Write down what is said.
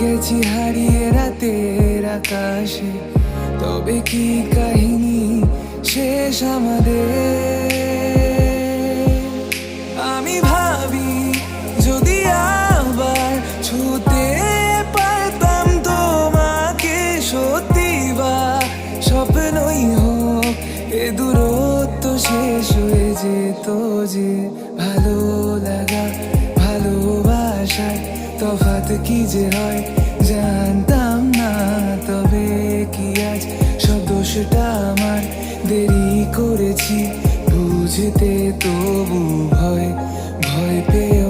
গেছি হারিয়ে রাতের আকাশে, তবে কি কাহিনী শেষ আমাদের? আমি ভাবি যদি আবার ছুতে পারতাম তোমাকে, সত্যি বা স্বপ্নই হোক এ দূরত্ব শেষ হয়ে যেত যে। ভালো লাগা ভালোবাসার তফাৎ কি যে হয় জানতাম না, তবে কি আজ সব দোষটা আমার? দেরি করেছি বুঝতে, তবু ভয় পেও